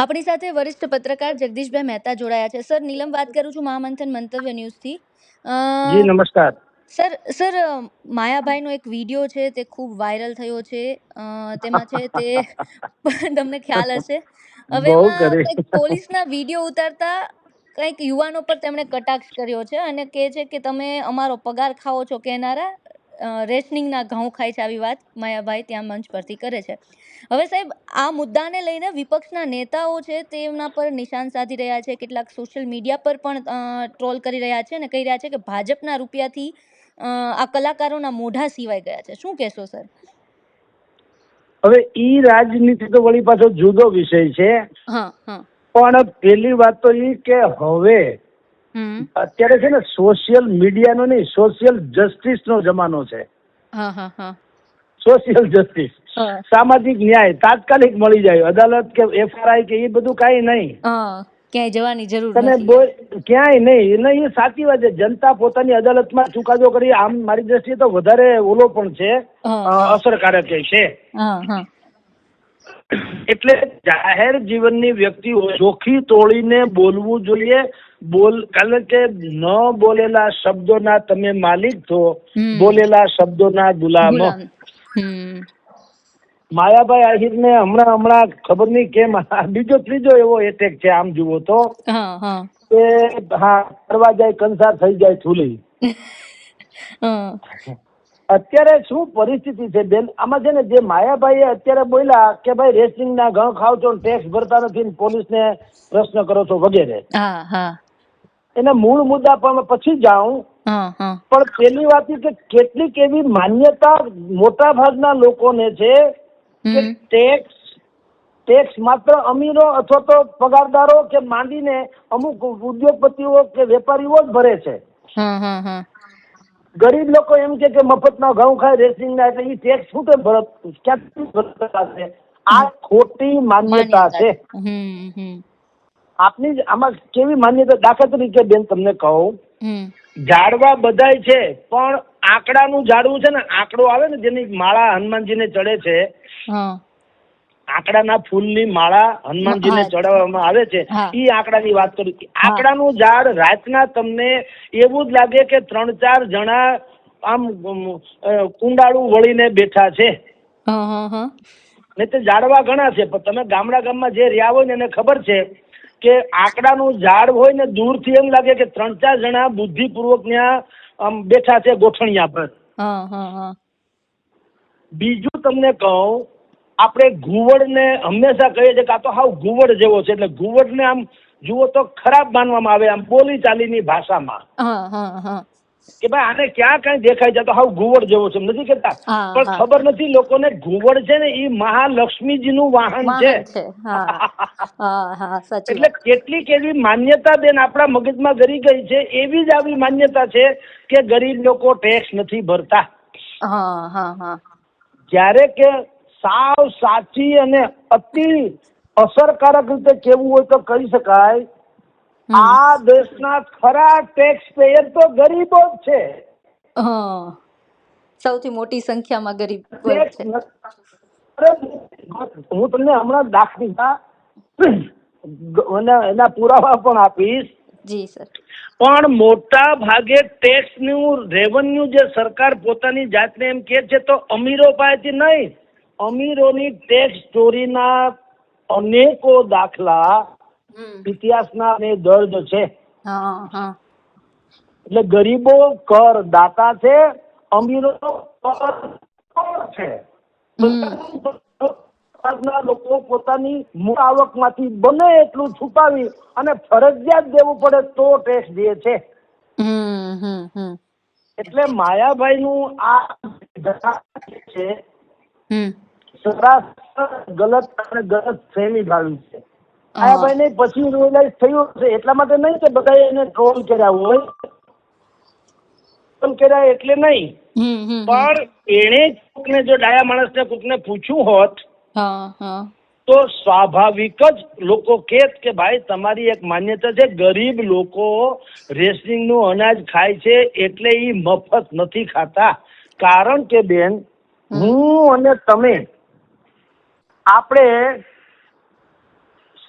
આપણી સાથે વરિષ્ઠ પત્રકાર જગદીશભાઈ મહેતા જોડાયા છે. સર, નીલમ વાત કરું છું મહામંથન મંતવ્ય ન્યૂઝથી. જી નમસ્કાર. સર, માયાભાઈનો એક વિડીયો છે તે ખૂબ વાયરલ થયો છે. તેમાં છે તે તમને ખ્યાલ હશે. હવે બહુ એમાં કરી કંઈક પોલીસના વિડીયો ઉતારતા કંઈક યુવાનો પર તેમણે કટાક્ષ કર્યો છે અને કહે છે કે તમે અમારો પગાર ખાઓ છો કહેનારા રેશનિંગના ઘઉં ખાય છે, આવી વાત માયાભાઈ ત્યાં મંચ પરથી કરે છે. હવે સાહેબ, આ મુદ્દાને લઈને વિપક્ષના નેતાઓ છે તેમના પર નિશાન સાધી રહ્યા છે. કેટલાક સોશિયલ મીડિયા પર પણ ટ્રોલ કરી રહ્યા છે અને કહી રહ્યા છે કે ભાજપના રૂપિયાથી આ કલાકારોના મોઢા સીવાઈ ગયા છે. શું કહેશો સર? હવે ઈ રાજનીતિ તો વળી પાછો જુદો વિષય છે. હા હા. પણ પેલી વાત તો ઈ કે હવે અત્યારે છે ને સોશિયલ મીડિયાનો નહીં, સોશિયલ જસ્ટિસ નો જમાનો છે. હા હા હા. સોશિયલ જસ્ટિસ, સામાજિક ન્યાય તાત્કાલિક મળી જાય. અદાલત કે FRI કે એ બધું કાંઈ નહીં, ક્યાંય જવાની જરૂર તમે ક્યાંય નહીં. એ સાચી વાત છે. જનતા પોતાની અદાલતમાં ચુકાદો કરી, આમ મારી દ્રષ્ટિએ તો વધારે ઓલો પણ છે, અસરકારક છે. એટલે જાહેર જીવનની વ્યક્તિઓ ચોખી તોડીને બોલવું જોઈએ. કારણ કે ન બોલેલા શબ્દોના તમે માલિક છો, બોલેલા શબ્દોના ગુલામ. માયાભાઈ આહિરને હમણાં ખબર નહીં કેમ બીજો ત્રીજો એવો એટેક છે. આમ જુઓ તો કરવા જાય કંસાર થઈ જાય થૂલી. અત્યારે શું પરિસ્થિતિ છે બેન, આમાં છે ને જે માયાભાઈએ અત્યારે બોલ્યા કે ભાઈ રેશનિંગના ઘઉં ખાવ છો, ટેક્સ ભરતા નથી, પોલીસને પ્રશ્ન કરો છો વગેરે, એના મૂળ મુદ્દા પર પછી જાઉં. પણ પેલી વાત કે કેટલીક એવી માન્યતા મોટા ભાગના લોકોને છે કે ટેક્સ માત્ર અમીરો અથવા તો પગારદારો કે માંડીને અમુક ઉદ્યોગપતિઓ કે વેપારીઓ જ ભરે છે. ગરીબ લોકો એમ કે મફતના ઘઉં ખાય રેશનિંગના, એટલે એ ટેક્સ શું કે ક્યાંથી ભરતા છે? આ ખોટી માન્યતા છે. આપની આમાં કેવી માન્યતા? દાખલા તરીકે બેન તમને કહું, ઝાડવા બધાય છે પણ આંકડાનું ઝાડવું છે ને, આંકડો આવે ને જેની માળા હનુમાનજીને ચડે છે, આંકડાના ફૂલની માળા હનુમાનજીને ચડાવવામાં આવે છે, ઈ આંકડાની વાત કરું. આંકડાનું ઝાડ રાતના તમને એવું જ લાગે કે 3-4 જણા આમ કુંડાળું વળીને બેઠા છે. ને તે ઝાડવા ઘણા છે, પણ તમે ગામમાં જે રહ્યા હોય ને એને ખબર છે કે આંકડાનું ઝાડ હોય ને દૂરથી એમ લાગે કે 3-4 જણા બુદ્ધિપૂર્વક ત્યાં બેઠા છે ગોઠણિયા પર. બીજું તમને કહું, આપણે ઘુવડને હંમેશા કહીએ છીએ કે આ તો હાવ ઘુવડ જેવો છે, એટલે ઘુવડને આમ જુઓ તો ખરાબ માનવામાં આવે આમ બોલી ચાલીની ભાષામાં, કે ભાઈ આને ક્યાં કઈ દેખાય છે, તો હાવ ઘુવડ જેવો છે, નથી કેતા. પણ ખબર નથી લોકોને ઘુવડ છે ને એ મહાલક્ષ્મીજીનું વાહન છે. એટલે કેટલીક એવી માન્યતા બેન આપણા મગજમાં ગરી ગઈ છે. એવી જ આવી માન્યતા છે કે ગરીબ લોકો ટેક્સ નથી ભરતા. જ્યારે કે સાવ સાચી અને અતિ અસરકારક રીતે કેવું હોય તો કહી શકાય, આ દેશના ખરા ટેક્સ પેયર તો ગરીબો જ છે. સૌથી મોટી સંખ્યામાં ગરીબ છે. હું તમને હમણાં દાખલા એના પુરાવા પણ આપીશ. જી સર. પણ મોટા ભાગે ટેક્સ નું રેવન્યુ જે સરકાર પોતાની જાતને એમ કે છે તો અમીરો પાસેથી નહીં, અમીરોની ટેક્સ ચોરીના અનેકો દાખલા ઇતિહાસના દર્જ છે. એટલે ગરીબો કર દાતા છે, અમીરો છે. લોકો પોતાની આવકમાંથી બને એટલું છુપાવી અને ફરજિયાત દેવું પડે તો ટેક્સ દે છે. એટલે માયાભાઈ નું આ છે સરાસર ગલત અને ગલત ફેમી ભાવી છે. માયાભાઈ ને પછી રિયલાઇઝ થયું છે, એટલા માટે નહીં કે બધા એને ટ્રોલ કર્યા હોય, ટ્રોલ કર્યા એટલે નહીં, પણ એને કોકને જો ડાયા માણસને કોકને પૂછ્યું હોત તો સ્વાભાવિક જ લોકો કહેત કે ભાઈ તમારી એક માન્યતા છે ગરીબ લોકો રેશનિંગ નું અનાજ ખાય છે એટલે એ મફત નથી ખાતા. કારણ કે બેન, હું અને તમે આપણે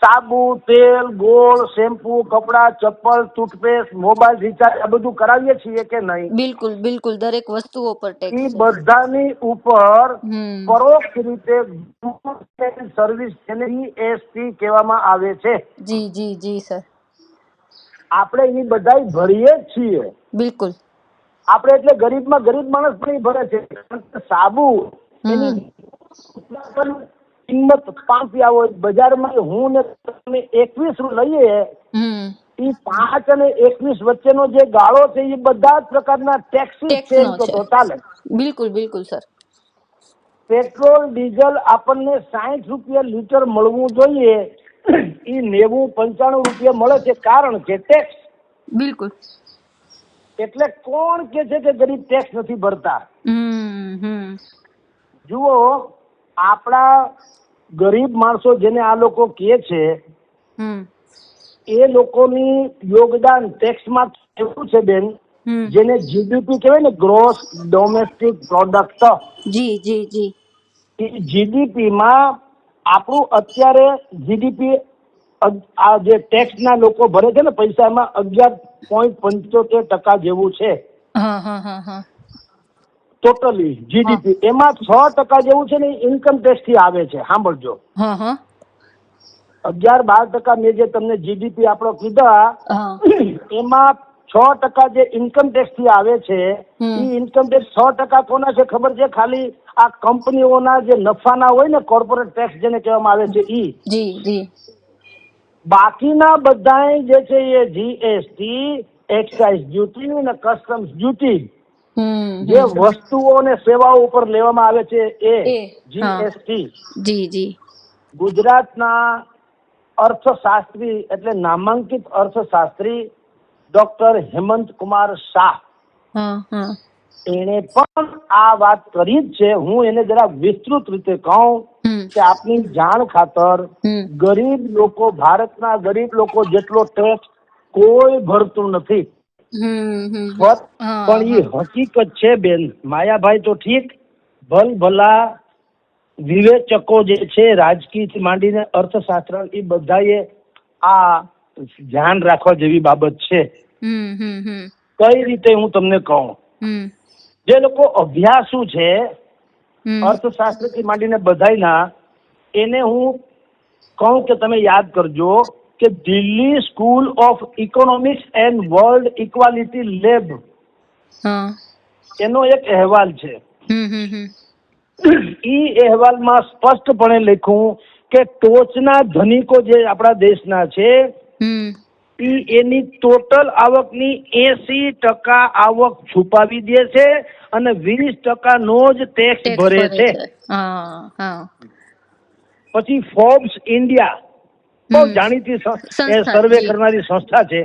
સાબુ, તેલ, ગોળ, શેમ્પુ, કપડા, ચપ્પલ, ટૂથપેસ્ટ, મોબાઈલ રિચાર્જ આ બધું કરાવીએ છીએ કે નહીં? બિલકુલ બિલકુલ, દરેક વસ્તુઓ પર ટેક્સ એ છે. બધાની ઉપર પરોક્ષ રીતે સર્વિસ જેને GST કહેવામાં આવે છે. જી જી જી સર. આપણે એ બધા ભરીએ જ છીએ. બિલકુલ. આપણે એટલે ગરીબમાં ગરીબ માણસ પણ ભરે છે. સાબુ એની કિંમત 5 રૂપિયા હોય, બજારમાં હું ને તમે 21 લઈએ, એ 5 અને 21 વચ્ચેનો જે ગાળો છે એ બધા જ પ્રકારના ટેક્સીસ છે એમ તો ચાલે. બિલકુલ બિલકુલ સર. પેટ્રોલ ડીઝલ આપણને 60 રૂપિયા લીટર મળવું જોઈએ, એ 90-95 રૂપિયા મળે છે, કારણ કે ટેક્સ. બિલકુલ. એટલે કોણ કે છે કે ગરીબ ટેક્સ નથી ભરતા? જુઓ, આપણા ગરીબ માણસો જેને આ લોકો કહે છે, એ લોકોની યોગદાન ટેક્સમાં એવું છે બેન, જેને GDP કહેવાય ને, ગ્રોસ ડોમેસ્ટિક પ્રોડક્ટ. જી જી જી. એ GDP માં આપણું અત્યારે GDP આ જે ટેક્સ ના લોકો ભરે છે ને પૈસામાં 11.75% જેવું છે. ટોટલી GDP એમાં 6% જેવું છે ને ઇન્કમ ટેક્સ થી આવે છે. સાંભળજો, 11-12% મેં જે તમને GDP આપણો કીધા, એમાં 6% જે ઇન્કમ ટેક્સ થી આવે છે, એ ઇન્કમ ટેક્સ 6% કોના છે ખબર છે? ખાલી આ કંપનીઓના જે નફાના હોય ને, કોર્પોરેટ ટેક્સ જેને કહેવામાં આવે છે, ઈ. જી જી. બાકીના બધા જે છે એ GST, એક્સાઇઝ ડ્યુટી અને કસ્ટમ્સ ડ્યુટી, જે વસ્તુઓ અને સેવાઓ ઉપર લેવામાં આવે છે, એ GST. જી જી. ગુજરાતના અર્થશાસ્ત્રી એટલે નામાંકિત અર્થશાસ્ત્રી ડોક્ટર હેમંત કુમાર શાહ, એને પણ આ વાત કરી જ છે. હું એને જરા વિસ્તૃત રીતે કહું કે આપની જાણ ખાતર, ગરીબ લોકો, ભારતના ગરીબ લોકો જેટલો ટેક્સ કોઈ ભરતું નથી. પણ એ હકીકત છે બેન. માયાભાઈ તો ઠીક, ભલા વિવેચકો જે છે, રાજકીય થી માંડીને અર્થશાસ્ત્ર, એ બધાએ આ ધ્યાન રાખવા જેવી બાબત છે. કઈ રીતે હું તમને કહું, જે લોકો અભ્યાસુ છે અર્થશાસ્ત્ર થી માંડીને બધાના, એને હું કહું કે તમે યાદ કરજો કે Delhi school of economics and world equality lab, એનો એક અહેવાલ છે. ઈ અહેવાલમાં સ્પષ્ટપણે લખ્યું કે ટોચના ધનિકો જે આપણા દેશના છે, એની ટોટલ આવકની 80% આવક છુપાવી દે છે અને 20% નો જ ટેક્સ ભરે છે. પછી ફોર્બ્સ ઇન્ડિયા, બહુ જાણીતી સર્વે કરનારી સંસ્થા છે,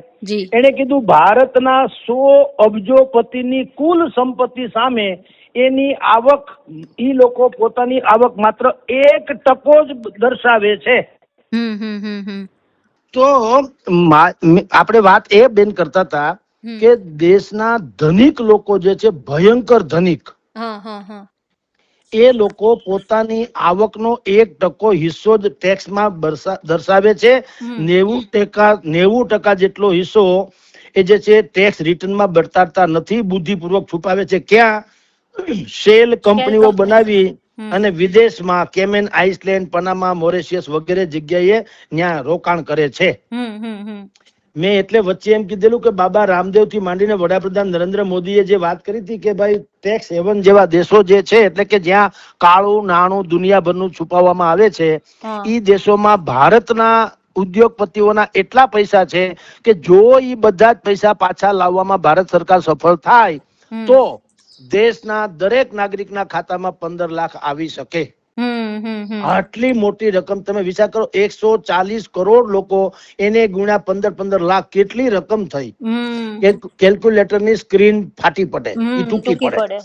એને કીધું ભારતના 100 અબજોપતિની કુલ સંપત્તિ સામે એની આવક, ઈ લોકો પોતાની આવક માત્ર 1% જ દર્શાવે છે. તો આપણે વાત એ બેન કરતા હતા કે દેશના ધનિક લોકો જે છે, ભયંકર ધનિક, એ લોકો પોતાની આવકનો 1% હિસ્સો જ ટેક્સમાં દર્શાવે છે. 90% જેટલો હિસ્સો એ જે છે ટેક્સ રિટર્નમાં બતાડતા નથી, બુદ્ધિપૂર્વક છુપાવે છે. ક્યાં? શેલ કંપનીઓ બનાવી અને વિદેશમાં કેમેન આઇસલેન્ડ, પનામા, મોરેશિયસ વગેરે જગ્યાએ ત્યાં રોકાણ કરે છે. મેં એટલે વચ્ચે એમ કીધેલું કે બાબા રામદેવ થી માંડીને વડાપ્રધાન નરેન્દ્ર મોદીએ જે વાત કરી હતી કે ભાઈ ટેક્સ હેવન જેવા દેશો જે છે, એટલે કે જ્યાં કાળું નાણું દુનિયાભરનું છુપાવવામાં આવે છે, એ દેશોમાં ભારતના ઉદ્યોગપતિઓના એટલા પૈસા છે કે જો એ બધા જ પૈસા પાછા લાવવામાં ભારત સરકાર સફળ થાય તો દેશના દરેક નાગરિકના ખાતામાં 15 લાખ આવી શકે. આટલી મોટી રકમ તમે વિચાર કરો, 140 કરોડ લોકો, એને ગુણ્યા 15 લાખ, કેટલી રકમ થઈ? કેલ્ક્યુલેટર ની સ્ક્રીન ફાટી પડે, એ તૂટી પડે.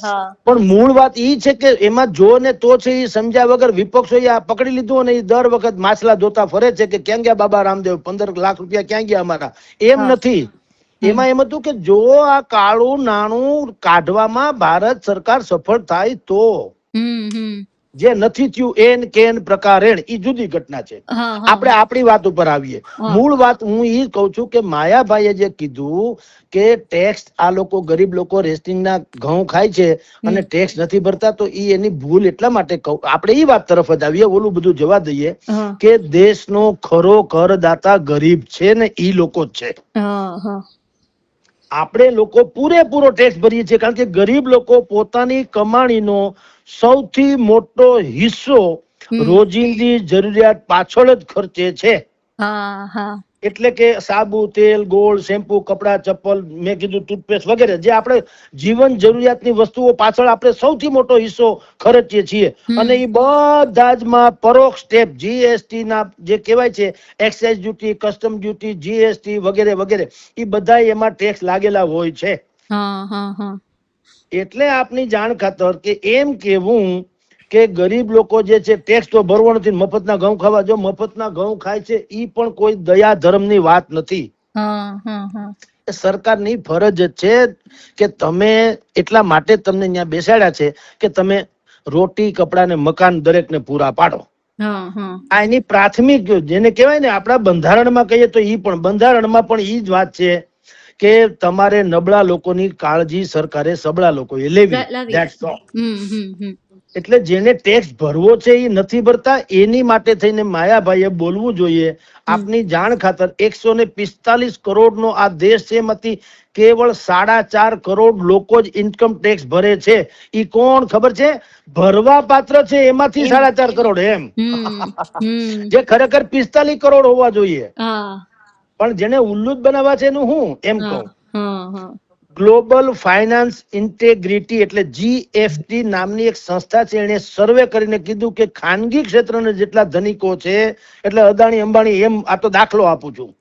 પણ મૂળ વાત એ છે કે એમાં જો ને તો છે, એ સમજ્યા વગર વિપક્ષો આ પકડી લીધું અને દર વખત માછલા ધોતા ફરે છે કે ક્યાં ગયા બાબા રામદેવ, 15 લાખ રૂપિયા ક્યાં ગયા અમારા? એમ નથી. એમાં એમ હતું કે જો આ કાળું નાણું કાઢવામાં ભારત સરકાર સફળ થાય તો જે નથી થયું એન કેન પ્રકારેણ ઈ જુદી ઘટના છે. આપણે આપણી વાત ઉપર આવીએ. મૂળ વાત હું ઈ કહું છું કે માયાભાઈએ જે કીધું કે ટેક્સ આ લોકો ગરીબ લોકો રેશનિંગના ઘઉં ખાય છે અને ટેક્સ નથી ભરતા, તો ઈ એની ભૂલ એટલા માટે કહું. આપણે ઈ વાત તરફ જ આવીએ, ઓલું બધું જવા દઈએ કે દેશનો ખરો કરદાતા ગરીબ છે ને ઈ લોકો જ છે. આપણે લોકો પૂરેપૂરો ટેક્સ ભરીએ છીએ કારણ કે ગરીબ લોકો પોતાની કમાણીનો સૌથી મોટો હિસ્સો રોજિંદી જરૂરિયાત પાછળ જ ખર્ચે છે. એટલે કે સાબુ, તેલ, ગોળ, શેમ્પુ, કપડા, ચપ્પલ, મેં કીધું ટૂથપેસ્ટ વગેરે જે આપણે જીવન જરૂરિયાતની વસ્તુઓ પાછળ આપણે સૌથી મોટો હિસ્સો ખર્ચીએ છીએ. અને એ બધા જ માં પરોક્ષ સ્ટેપ જીએસટી ના જે કહેવાય છે, excise duty, custom duty, GST વગેરે વગેરે, એ બધા એમાં ટેક્સ લાગેલા હોય છે. એટલે આપની જાણ ખાતર કે એમ કેવું કે ગરીબ લોકો જે છે ટેક્સ તો ભરવો નથી, મફતના ઘઉં ખાવા, જો મફતના ઘઉં ખાય છે ઈ પણ કોઈ દયા ધર્મની વાત નથી. સરકારની ફરજ છે કે તમે એટલા માટે તમને ત્યાં બેસાડ્યા છે કે તમે રોટી, કપડા ને મકાન દરેકને પૂરા પાડો. આ એની પ્રાથમિક જેને કહેવાય ને આપણા બંધારણમાં કહીએ તો ઈ પણ બંધારણમાં પણ ઈ જ વાત છે કે તમારે નબળા લોકોની કાળજી સરકારે સબળા લોકોએ લેવી. એટલે જેને ટેક્સ ભરવો છે એ નથી ભરતા, એની માટે થઈને માયાભાઈએ બોલવું જોઈએ. આપની જાણ ખાતર 145 કરોડ નો આ દેશ છે, એમાંથી કેવળ 4.5 કરોડ લોકો જ ઇન્કમ ટેક્સ ભરે છે. ઈ કોણ ખબર છે? ભરવા પાત્ર છે એમાંથી 4.5 કરોડ એમ, જે ખરેખર 45 કરોડ હોવા જોઈએ. પણ જેને ઉલ્લુ જ બનાવવા છે એનું હું એમ કહું. ગ્લોબલ ફાઇનાન્સ ઇન્ટેગ્રિટી એટલે GFT નામની એક સંસ્થા છે, એને સર્વે કરીને કીધું કે ખાનગી ક્ષેત્રના જેટલા ધનિકો છે, એટલે અદાણી અંબાણી એમ, આ તો દાખલો આપું છું,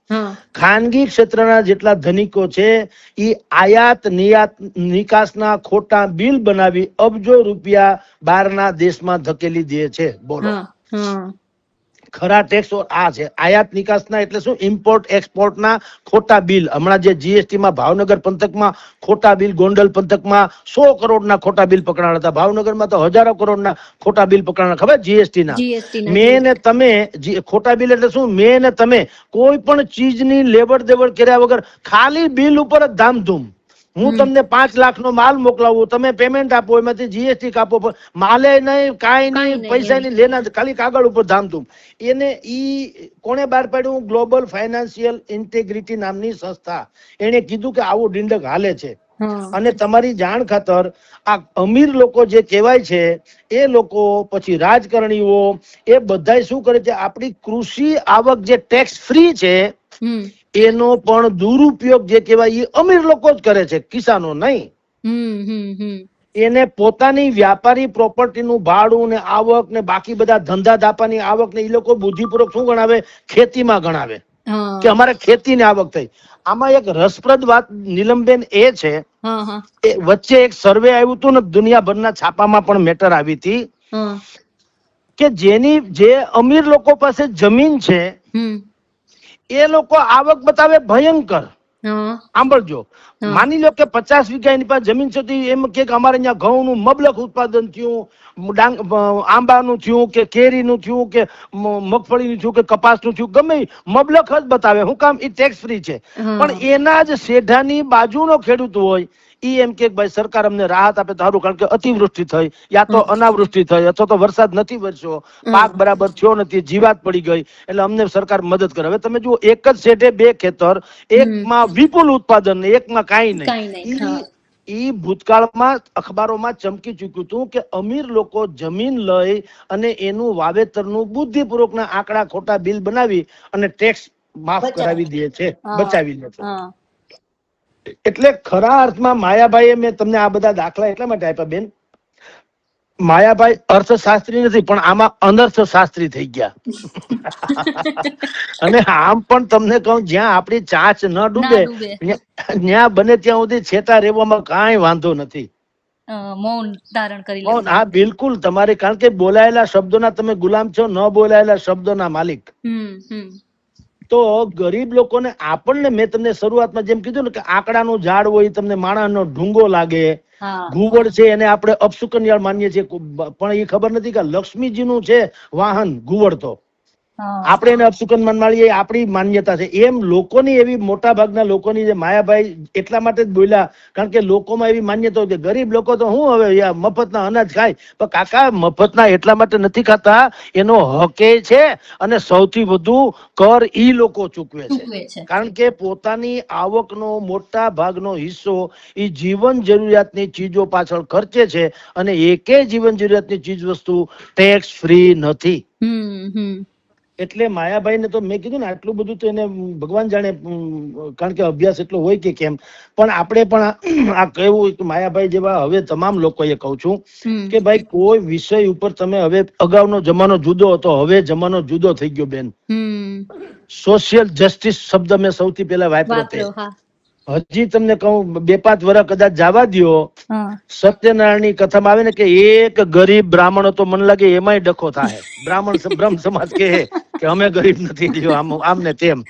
ખાનગી ક્ષેત્રના જેટલા ધનિકો છે એ આયાત નિકાસના ખોટા બિલ બનાવી અબજો રૂપિયા બહારના દેશમાં ધકેલી દે છે. બોલો, ખરા ટેક્સ આ છે આયાત નિકાસના, એટલે શું? ઇમ્પોર્ટ એક્સપોર્ટના ખોટા બિલ. હમણાં જે જીએસટી માં ભાવનગર પંથકમાં ખોટા બિલ, ગોંડલ પંથકમાં 100 કરોડના ખોટા બિલ પકડાણા હતા, ભાવનગરમાં તો હજારો કરોડના ખોટા બિલ પકડાણા. ખબર જીએસટી ના? મેં ને તમે ખોટા બિલ એટલે શું? મેં ને તમે કોઈ પણ ચીજની લેવડ દેવડ કર્યા વગર ખાલી બિલ ઉપર જ ધામધૂમ, હું તમને 5 લાખ નો માલ મોકલાવું, તમે પેમેન્ટ આપો, એમાંથી જીએસટી કાપો, માલે નહીં, કાંઈ નહીં, પૈસા ની લેના, ખાલી કાગળ ઉપર ધામધૂમ. એને ઈ કોણે બહાર પાડ્યું? ગ્લોબલ ફાઇનાન્શિયલ ઇન્ટેગ્રિટી નામની સંસ્થા. એને કીધું કે આવું ડિંડક હાલે છે. અને તમારી જાણ ખાતર આ અમીર લોકો જે કહેવાય છે એ લોકો, પછી રાજકારણીઓ, એ બધા શું કરે છે? આપણી કૃષિ આવક જે ટેક્સ ફ્રી છે એનો પણ દુરુપયોગ જે કહેવાય એ અમીર લોકો જ કરે છે, કિસાનો નહીં. એને પોતાની વ્યાપારી પ્રોપર્ટીનું ભાડું ને આવક ને બાકી બધા ધંધા ધાપાની આવક ને એ લોકો બુદ્ધિપૂર્વક શું ગણાવે? ખેતીમાં ગણાવે કે અમારે ખેતીની આવક થઈ. આમાં એક રસપ્રદ વાત નીલમબેન એ છે, વચ્ચે એક સર્વે આવ્યું હતું ને, દુનિયાભરના છાપામાં પણ મેટર આવી હતી કે જે અમીર લોકો પાસે જમીન છે એ લોકો આવક બતાવે ભયંકર. સાંભળજો, માની લો કે 50 વીઘા એની પાસે જમીન છે, એમ કે અમારે અહીંયા ઘઉં નું મબલખ ઉત્પાદન થયું, આંબાનું થયું કે કેરીનું થયું કે મગફળીનું થયું કે કપાસનું થયું, ગમે મબલખ જ બતાવે. શું કામ? એ ટેક્સ ફ્રી છે. પણ એના જ શેઢાની બાજુનો ખેડૂત હોય ઈ એમ કે ભાઈ સરકાર અમને રાહત આપે સારું, કારણ કે અતિવૃષ્ટિ થઈ, યા તો અનાવૃષ્ટિ થઈ, અથવા તો વરસાદ નથી વરસ્યો, પાક બરાબર થયો નથી, જીવાત પડી ગઈ, એટલે અમને સરકાર મદદ કરે. હવે તમે જુઓ, એક જ શેઢે 2 ખેતર, એકમાં વિપુલ ઉત્પાદન ને એકમાં કાંઈ નહીં. ઈ ભૂતકાળમાં અખબારોમાં ચમકી ચૂક્યું હતું કે અમીર લોકો જમીન લઈ અને એનું વાવેતરનું બુદ્ધિપૂર્વકના આંકડા ખોટા બિલ બનાવી અને ટેક્સ માફ કરાવી દે છે, બચાવી લે છે. એટલે ખરા અર્થમાં માયાભાઈએ, મેં તમને આ બધા દાખલા એટલા માટે આપ્યા બેન, માયાભાઈ અર્થશાસ્ત્રી નથી પણ આમાં અનર્થશાસ્ત્રી થઈ ગયા. અને આમ પણ તમને કહું, જ્યાં આપણી ચાંચ ન ડૂબે ત્યાં બને ત્યાં સુધી છેટા રહેવામાં કાંઈ વાંધો નથી. મૌન ધારણ કરી લેવું. હા બિલકુલ, તમારે, કારણ કે બોલાયેલા શબ્દોના તમે ગુલામ છો, ન બોલાયેલા શબ્દોના માલિક. તો ગરીબ લોકોને આપણને, મેં તમને શરૂઆતમાં જેમ કીધું ને કે આંકડાનું ઝાડ હોય તમને માણસનો ઢૂંગો લાગે, ઘુવડ છે એને આપણે અપશુકનિયાળ માનીએ છીએ, પણ એ ખબર નથી કે લક્ષ્મીજીનું છે વાહન ઘુવડ. તો આપણે એને અપશુકન માનીએ, આપણી માન્યતા છે. એમ લોકોની એવી મોટા ભાગના લોકોની જે માયાભાઈ એટલા માટે જ બોલ્યા, કારણ કે લોકોમાં એવી માન્યતા હોય કે ગરીબ લોકો તો શું હવે મફતના અનાજ ખાય. પણ કાકા મફતના એટલા માટે નથી ખાતા, એનો હકે છે અને સૌથી વધુ કર ઈ લોકો ચૂકવે છે. કારણ કે પોતાની આવકનો મોટા ભાગનો હિસ્સો એ જીવન જરૂરિયાતની ચીજો પાછળ ખર્ચે છે, અને એકે જીવન જરૂરિયાતની ચીજ વસ્તુ ટેક્સ ફ્રી નથી. એટલે માયાભાઈ ને તો મેં કીધું ને આટલું બધું તો એને ભગવાન જાણે, કારણ કે અભ્યાસ એટલો હોય કે કેમ. પણ આપણે પણ આ કહેવું માયાભાઈ જેવા હવે તમામ લોકોએ કહું છું કે ભાઈ કોઈ વિષય ઉપર તમે હવે, અગાઉનો જમાનો જુદો હતો, હવે જમાનો જુદો થઈ ગયો બેન. સોશિયલ જસ્ટિસ શબ્દ મેં સૌથી પહેલા વાપર્યો. હજી તમને કહું 2-5 વર્ષ કદાચ જવા દો, સત્યનારાયણ ની કથામાં આવે ને કે એક ગરીબ બ્રાહ્મણ હતો, મને લાગે એમાંય ડખો થાય. બ્રહ્મ સમાજ કે અમે ગરીબ નથી, આમ ને તેમ.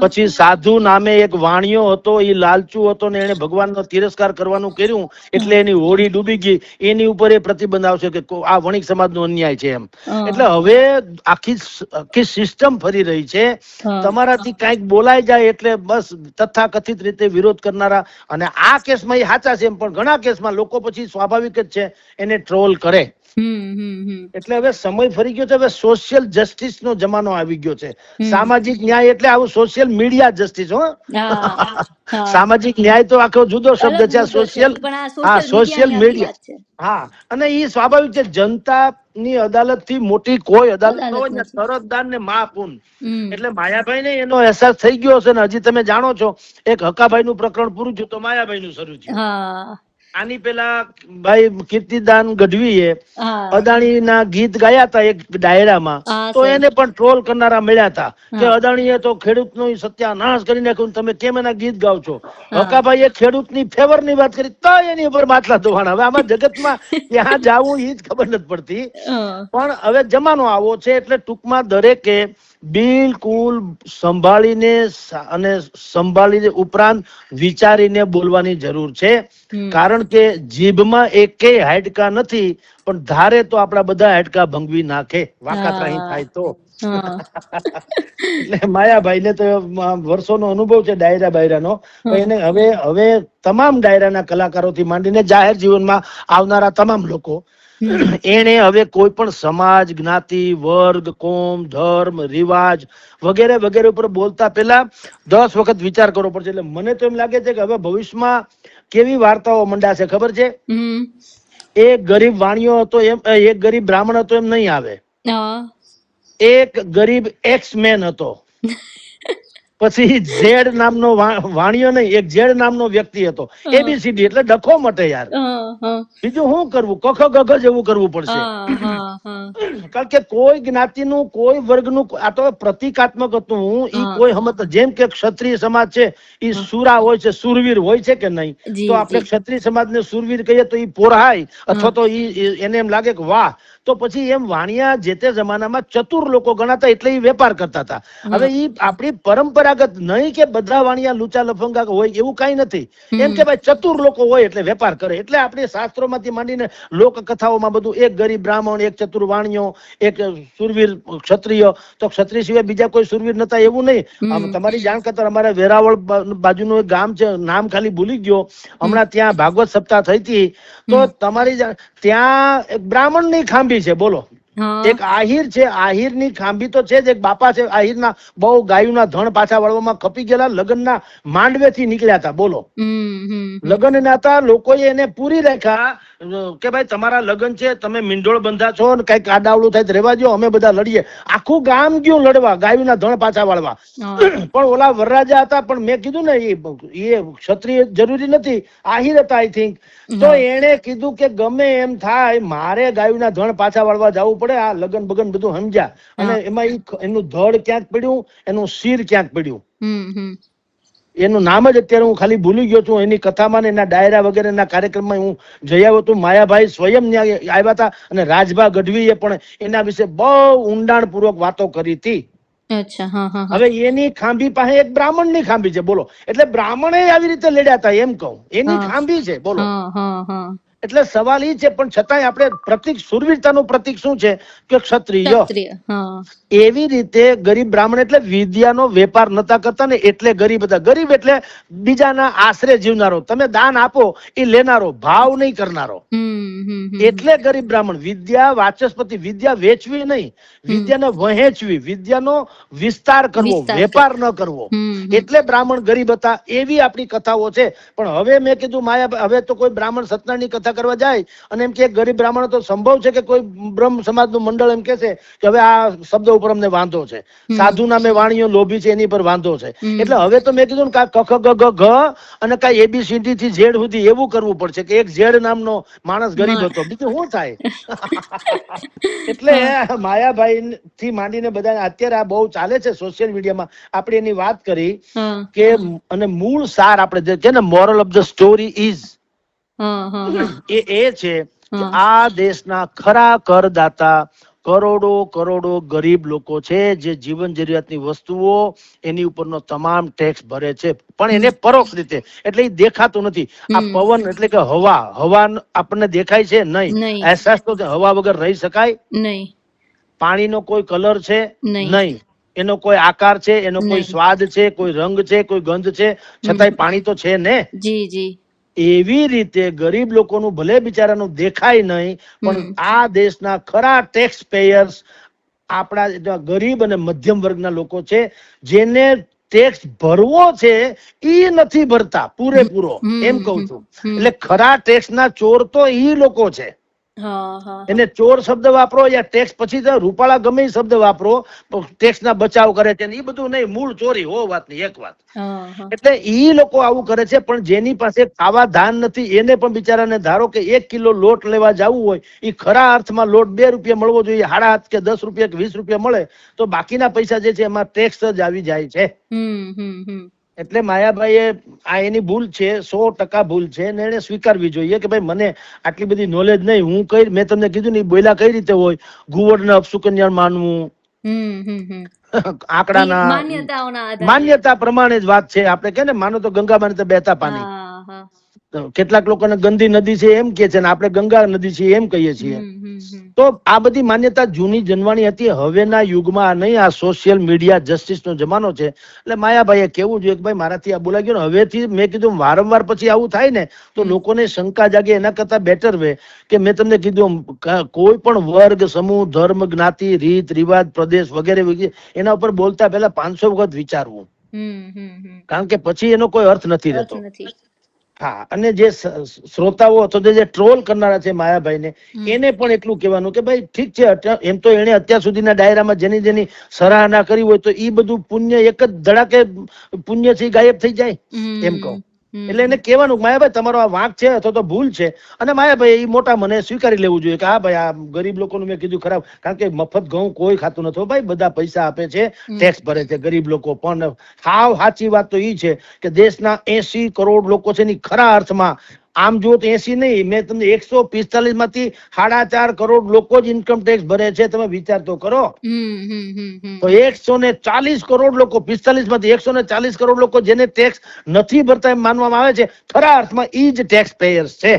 પછી સાધુ નામે એક વાણિયો હતો, એ લાલચુ હતો ને એને ભગવાનનો તિરસ્કાર કરવાનું કર્યું, એટલે એની હોડી ડૂબી ગઈ. એની ઉપર એ પ્રતિબંધ આવશે કે આ વણિક સમાજનો અન્યાય છે એમ. એટલે હવે આખી સિસ્ટમ ફરી રહી છે. તમારાથી કઈક બોલાઈ જાય એટલે બસ તથાકથિત રીતે વિરોધ કરનારા, અને આ કેસમાં એ સાચા છે એમ, પણ ઘણા કેસમાં લોકો પછી સ્વાભાવિક જ છે એને ટ્રોલ કરે. એટલે હવે સમય ફરી ગયો છે. હવે સોશિયલ જસ્ટિસ નો જમાનો આવી ગયો છે. સામાજિક ન્યાય એટલે આવું સોશિયલ મીડિયા જસ્ટિસ. સામાજિક ન્યાય તો આખો જુદો શબ્દ છે. Social media. હા, અને એ સ્વાભાવિક છે. જનતા ની અદાલત થી મોટી કોઈ અદાલત ન હોય ને, તરતદાર ને માપૂન. એટલે માયાભાઈ ને એનો અહેસાસ થઈ ગયો હશે ને. હજી તમે જાણો છો, એક હકાભાઈ નું પ્રકરણ પૂરું થયું તો માયાભાઈ નું શરૂ થયું. આની પેલા ભાઈ કીર્તિદાન ગઢવીએ અદાણી ના ગીત ગાયા હતા એક ડાયરામાં, તો એને પણ ટ્રોલ કરનારા મળ્યા હતા કે અદાણીએ તો ખેડૂત નો સત્યાનાશ કરી નાખ્યું, તમે કેમ એના ગીત ગાવ છો. હકાભાઈએ ખેડૂત ની ફેવર ની વાત કરી તો એની ઉપર માટલા ધોવાના. હવે આમાં જગતમાં ત્યાં જાવું એ જ ખબર નથી પડતી. પણ હવે જમાનો આવો છે, એટલે ટૂંકમાં દરેકે બિલકુલ સંભાળીને અને સંભાળીને ઉપરાંત વિચારીને બોલવાની જરૂર છે. કારણ કે જીભમાં એકેય હાડકા નથી, પણ ધારે તો આપણા બધા હાડકા ભંગવી નાખે, વાકાત્રાહી થાય તો. એટલે માયાભાઈ ને તો વર્ષોનો અનુભવ છે ડાયરા બાયરાનો. એને હવે તમામ ડાયરાના કલાકારોથી માંડીને જાહેર જીવનમાં આવનારા તમામ લોકો, એને હવે કોઈ પણ સમાજ, જ્ઞાતિ, વર્ગ, કોમ, ધર્મ, રિવાજ વગેરે વગેરે ઉપર બોલતા પહેલા 10 વખત વિચાર કરવો પડશે. એટલે મને તો એમ લાગે છે કે હવે ભવિષ્યમાં કેવી વાર્તાઓ મંડાશે ખબર છે. એક ગરીબ વાણિયો હતો એમ, એક ગરીબ બ્રાહ્મણ હતો એમ નહીં આવે. એક ગરીબ એક્સમેન હતો, પછી ઝેડ નામનો વાણિયો નહીં, એક ઝેડ નામનો વ્યક્તિ હતો. એબીસીડી એટલે ડખો મટે યાર. બીજું શું કરવું? કખ ગઘ જેવું કરવું પડશે. કારણ કે કોઈ જ્ઞાતિનું, કોઈ વર્ગનું, આ તો પ્રતિકાત્મક હતું. ઈ કોઈ સમજ, જેમ કે ક્ષત્રિય સમાજ છે ઈ સુરા હોય છે, સુરવીર હોય છે કે નહીં? તો આપણે ક્ષત્રિય સમાજને સુરવીર કહીએ તો ઈ પોરહાય, અથવા તો ઈ એને એમ લાગે કે વાહ. તો પછી એમ વાણિયા જે તે જમાનામાં ચતુર લોકો ગણાતા, એટલે એ વેપાર કરતા હતા. હવે ઈ આપણી પરંપરાગત નહીં કે બધા વાણિયા લુચા લફંગા હોય એવું કઈ નથી. એમ કે ભાઈ ચતુર લોકો હોય એટલે વેપાર કરે. એટલે આપણે શાસ્ત્રોમાંથી માંડીને લોક કથાઓમાં બધું એક ગરીબ બ્રાહ્મણ, એક ચતુર વાણિયો, એક સુરવીર ક્ષત્રિય. તો ક્ષત્રિય સિવાય બીજા કોઈ સુરવીર નતા એવું નહીં. તમારી જાણ કરતા અમારા વેરાવળ બાજુનું એક ગામ છે, નામ ખાલી ભૂલી ગયો હમણાં, ત્યાં ભાગવત સપ્તાહ થઈ હતી. તો તમારી ત્યાં એક બ્રાહ્મણ ની ખાંભી છે, બોલો. એક આહિર છે, આહિર ની ખાંભી તો છે જ. એક બાપા છે આહિર ના, બહુ ગાયુંના ધણ પાછા વળવામાં ખપી ગયેલા, લગ્નના માંડવે થી નીકળ્યા હતા, બોલો. લગ્ન ના હતા, લોકોએ એને પૂરી રાખ્યા કે ભાઈ તમારા લગ્ન છે, તમે મીંઢોળ બંધા છો ને કઈક આડાવડું થાય રેવા દો, અમે બધા લડીએ. આખું ગામ ગયું લડવા, ગાયુંના ધણ પાછા વાળવા. પણ ઓલા વરરાજા હતા, પણ મેં કીધું ને એ ક્ષત્રિય જરૂરી નથી, આહિર હતા આઈ થિંક. તો એને કીધું કે ગમે એમ થાય મારે ગાયુંના ધણ પાછા વાળવા જવું પડે. આ લગન બગન બધું સમજ્યા, અને એમાં એનું ધડ ક્યાંક પડ્યું, એનું શિર ક્યાંક પડ્યું. એનું નામ જ અત્યારે હું ખાલી ભૂલી ગયો છું. એની કથામાં એના ડાયરા વગેરેના કાર્યક્રમમાં હું જઈ આવ્યો હતો. માયાભાઈ સ્વયં આવ્યા હતા, અને રાજભા ગઢવીએ પણ એના વિશે બહુ ઊંડાણપૂર્વક વાતો કરી હતી. અચ્છા, હા હા. હવે એની ખાંભી પાસે એક બ્રાહ્મણ ની ખાંભી છે, બોલો. એટલે બ્રાહ્મણે આવી રીતે લડ્યા હતા એમ કહું, એની ખાંભી છે, બોલો. એટલે સવાલ એ છે, પણ છતાંય આપણે પ્રતિક, શૂરવીરતાનું પ્રતિક શું છે કે ક્ષત્રિય. એવી રીતે ગરીબ બ્રાહ્મણ એટલે વિદ્યાનો વેપાર નતા કરતા ને, એટલે ગરીબ હતા. ગરીબ એટલે બીજાના આશરે જીવનારો, તમે દાન આપો એ લેનારો, ભાવ નહીં કરનારો, એટલે ગરીબ બ્રાહ્મણ. વિદ્યા વાચસ્પતિ, વિદ્યા વેચવી નહીં, વિદ્યાને વહેંચવી, વિદ્યાનો વિસ્તાર કરવો, વેપાર ન કરવો, એટલે બ્રાહ્મણ ગરીબ હતા. એવી આપણી કથાઓ છે. પણ હવે મેં કીધું માયા, હવે તો કોઈ બ્રાહ્મણ સત્યનારાયણની કથા કરવા જાય અને એમ કે ગરીબ બ્રાહ્મણ, તો સંભવ છે કે કોઈ બ્રહ્મ સમાજનું મંડળ એમ કે છે કે હવે આ શબ્દ ઉપર અમને વાંધો છે, સાધુ નામે વાણીઓ લોભી છે એની પર વાંધો છે. એટલે હવે તો મેં કીધું ને, કા ક ખ ગ ઘ અને કા ABCD થી Z સુધી એવું કરવું પડશે કે એક Z નામનો માણસ ગરીબ હતો, બીજું શું થાય. એટલે માયાભાઈ થી માંડીને બધા અત્યારે આ બહુ ચાલે છે સોશિયલ મીડિયામાં. આપણે એની વાત કરી કે, અને મૂળ સાર આપણે જે છે ને, moral of the story is એ છે કે આ દેશના ખરા કરદાતા કરોડો કરોડો ગરીબ લોકો છે, જે જીવન જરૂરિયાતની વસ્તુઓ એની ઉપરનો તમામ ટેક્સ ભરે છે, પણ એને પરોક્ષ રીતે, એટલે એ દેખાતું નથી. આ પવન એટલે કે હવા આપણને દેખાય છે નહીં, અહેસાસ તો હવા વગર રહી શકાય નહીં. પાણીનો કોઈ કલર છે નહીં, એનો કોઈ આકાર છે, એનો કોઈ સ્વાદ છે, કોઈ રંગ છે, કોઈ ગંધ છે, છતાંય પાણી તો છે ને. એવી રીતે ગરીબ લોકોનું ભલે બિચારાનું દેખાય નહીં, પણ આ દેશના ખરા ટેક્સ પેયર્સ આપણા ગરીબ અને મધ્યમ વર્ગના લોકો છે, જેને ટેક્સ ભરવો છે ઈ નથી ભરતા પૂરેપૂરો, એમ કઉ છું. એટલે ખરા ટેક્સ ના ચોર તો ઈ લોકો છે. એને ચોર શબ્દ વાપરો યા ટેક્સ પછી રૂપાળા ગમે શબ્દ વાપરો, ટેક્સ ના બચાવ કરે છે, એ બધું નહીં, મૂળ ચોરી હો વાતની એક વાત. એટલે ઈ લોકો આવું કરે છે. પણ જેની પાસે ખાવા ધાન નથી, એને પણ બિચારાને ધારો કે 1 કિલો લોટ લેવા જવું હોય, એ ખરા અર્થમાં લોટ 2 રૂપિયા મળવો જોઈએ, 7.5 કે 10 રૂપિયા કે 20 રૂપિયા મળે, તો બાકીના પૈસા જે છે એમાં ટેક્સ જ આવી જાય છે. એટલે માયાભાઈએ આ એની ભૂલ છે, 100% ભૂલ છે, ને એને સ્વીકારવી જોઈએ કે ભાઈ મને આટલી બધી નોલેજ નહીં. હું કઈ, મેં તમને કીધું ને, બોલ્યા કઈ રીતે હોય, ઘુવડને અપશુકન્યા માનવું, આંકડાના માન્યતા પ્રમાણે જ વાત છે. આપણે કે ને, માનો તો ગંગામાં તો બેતા પાણી, કેટલાક લોકોને ગંદી નદી છે એમ કે છે, ને આપણે ગંગા નદી છે એમ કહીએ છીએ. તો આ બધી માન્યતા જૂની જન્માણી હતી. હવેના યુગમાં નહીં, આ સોશિયલ મીડિયા જસ્ટિસ નો જમાનો છે. એટલે માયાભાઈએ કેવું જોઈએ કે ભાઈ મારાથી આ બોલાઈ ગયો ને, હવેથી મેં કીધું વારંવાર પછી આવું થાય ને તો લોકોને શંકા જાગે. એના કરતા બેટર વે કે મેં તમને કીધું, કોઈ પણ વર્ગ, સમૂહ, ધર્મ, જ્ઞાતિ, રીત રિવાજ, પ્રદેશ વગેરે વગેરે એના ઉપર બોલતા પહેલા 500 વખત વિચારવું, કારણ કે પછી એનો કોઈ અર્થ નથી રહેતો. હા, અને જે શ્રોતાઓ અથવા જે ટ્રોલ કરનારા છે માયાભાઈ ને, એને પણ એટલું કહેવાનું કે ભાઈ ઠીક છે, એમ તો એને અત્યાર સુધીના ડાયરામાં જેની જેની સરાહના કરી હોય, તો એ બધું પુણ્ય એક જ ધડાકે પુણ્ય થી ગાયબ થઈ જાય, એમ કહું. એટલે એને કહેવાનું માયાભાઈ તમારો આ વાંક છે અથવા તો ભૂલ છે, અને માયાભાઈ એ મોટા મને સ્વીકારી લેવું જોઈએ કે હા ભાઈ આ ગરીબ લોકોનું મેં કીધું ખરાબ, કારણ કે મફત ઘઉં કોઈ ખાતું નથી ભાઈ, બધા પૈસા આપે છે, ટેક્સ ભરે છે ગરીબ લોકો. પણ હાવ સાચી વાત તો એ છે કે દેશના 80 કરોડ લોકો છે, એની ખરા અર્થમાં આમ જો તો 80 નહીં, મેં તમને 145 માંથી 4.5 કરોડ લોકો જ ઇન્કમ ટેક્સ ભરે છે. તમે વિચાર તો કરો. તો 140 કરોડ લોકો, 45 માંથી 140 કરોડ લોકો જેને ટેક્સ નથી ભરતા એમ માનવામાં આવે છે, ખરા અર્થમાં ઈ જ ટેક્સ પેયર્સ છે.